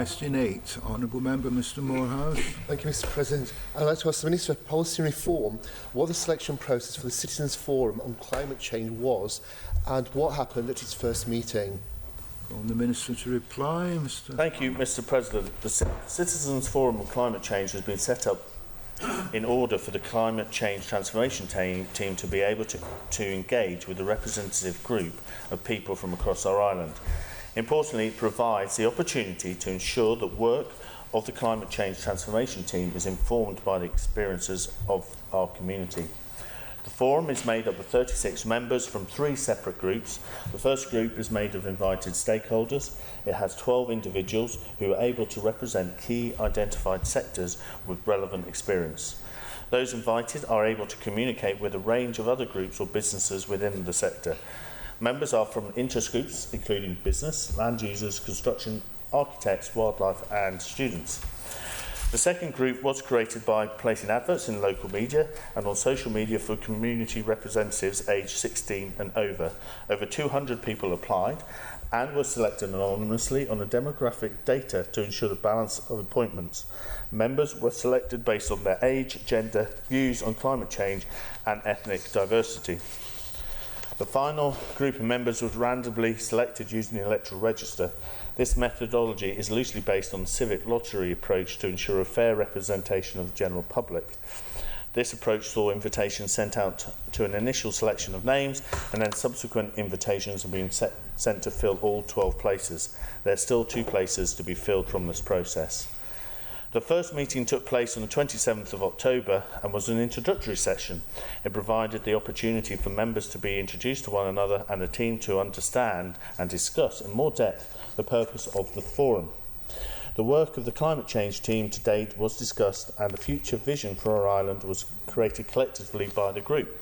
question 8. Honourable Member Mr Moorhouse. Thank you, Mr President. I'd like to ask the Minister for Policy and Reform what the selection process for the Citizens Forum on Climate Change was and what happened at its first meeting. On the Minister to reply, Mr. Thank you, Mr President. The Citizens Forum on Climate Change has been set up in order for the Climate Change Transformation team to be able to engage with a representative group of people from across our island. Importantly, it provides the opportunity to ensure that work of the Climate Change Transformation team is informed by the experiences of our community. The forum is made up of 36 members from 3 separate groups. The first group is made of invited stakeholders. It has 12 individuals who are able to represent key identified sectors with relevant experience. Those invited are able to communicate with a range of other groups or businesses within the sector. Members are from interest groups including business, land users, construction, architects, wildlife and students. The second group was created by placing adverts in local media and on social media for community representatives aged 16 and over. Over 200 people applied and were selected anonymously on the demographic data to ensure the balance of appointments. Members were selected based on their age, gender, views on climate change and ethnic diversity. The final group of members was randomly selected using the electoral register. This methodology is loosely based on the civic lottery approach to ensure a fair representation of the general public. This approach saw invitations sent out to an initial selection of names and then subsequent invitations have been sent to fill all 12 places. There are still 2 places to be filled from this process. The first meeting took place on the 27th of October and was an introductory session. It provided the opportunity for members to be introduced to one another and the team to understand and discuss in more depth the purpose of the forum. The work of the climate change team to date was discussed and a future vision for our island was created collectively by the group.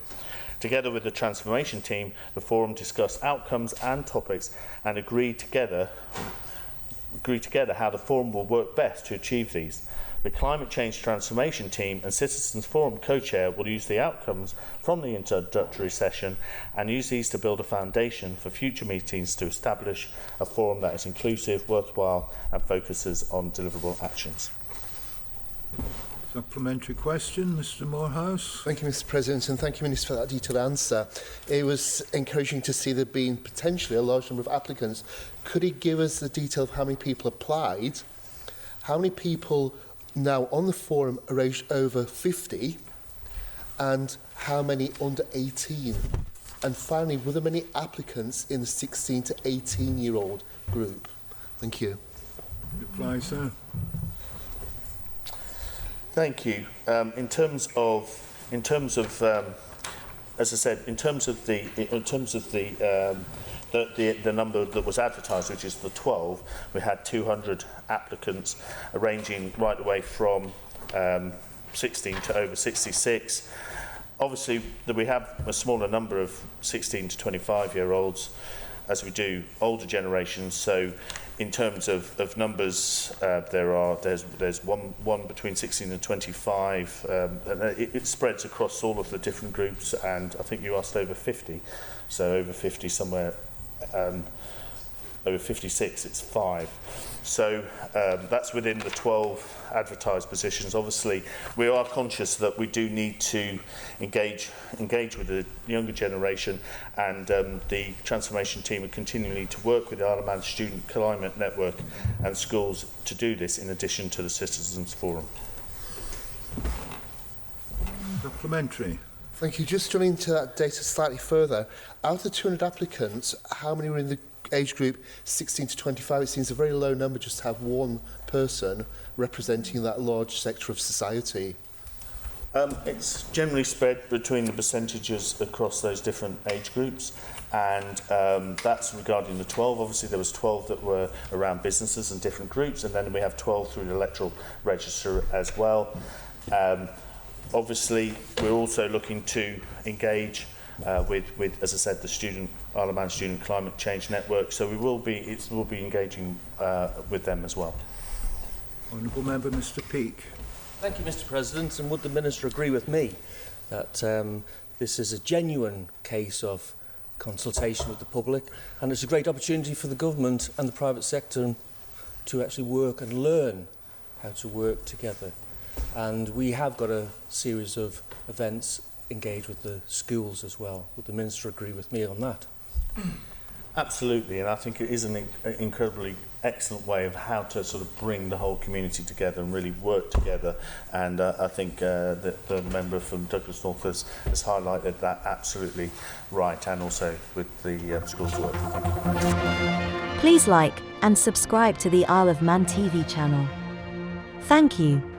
Together with the transformation team, the forum discussed outcomes and topics and agreed together how the forum will work best to achieve these. The Climate Change Transformation Team and Citizens Forum co-chair will use the outcomes from the introductory session and use these to build a foundation for future meetings to establish a forum that is inclusive, worthwhile and focuses on deliverable actions. Supplementary question, Mr Moorhouse. Thank you, Mr President, and thank you, Minister, for that detailed answer. It was encouraging to see there being potentially a large number of applicants. Could he give us the detail of how many people applied, how many people now on the forum are aged over 50, and how many under 18? And finally, were there many applicants in the 16 to 18-year-old group? Thank you. Reply, sir. Thank you. In terms of, as I said, in terms of the number that was advertised, which is the 12, we had 200 applicants, ranging right away from 16 to over 66. Obviously, we have a smaller number of 16 to 25-year-olds, as we do older generations. So, in terms of numbers, there's one between 16 and 25, and it spreads across all of the different groups. And I think you asked over 50, so over 50 somewhere. Over 56, it's 5. So that's within the 12 advertised positions. Obviously, we are conscious that we do need to engage with the younger generation, and the transformation team are continuing to work with the Isle of Man Student Climate Network and schools to do this, in addition to the Citizens Forum. Supplementary. Thank you. Just drilling into that data slightly further, out of the 200 applicants, how many were in the age group 16 to 25? It seems a very low number just to have one person representing that large sector of society. It's generally spread between the percentages across those different age groups, and that's regarding the 12. Obviously, there was 12 that were around businesses and different groups, and then we have 12 through the electoral register as well. Obviously, we're also looking to engage with, as I said, the Isle of Man Student Climate Change Network. So we will be engaging with them as well. Honourable Member Mr Peake. Thank you, Mr President. And would the Minister agree with me that this is a genuine case of consultation with the public, and it's a great opportunity for the government and the private sector to actually work and learn how to work together. And we have got a series of events engaged with the schools as well. Would the Minister agree with me on that? Absolutely, and I think it is an incredibly excellent way of how to sort of bring the whole community together and really work together. And I think that the member from Douglas North has highlighted that absolutely right, and also with the schools work. Thank you. Please like and subscribe to the Isle of Man TV channel. Thank you.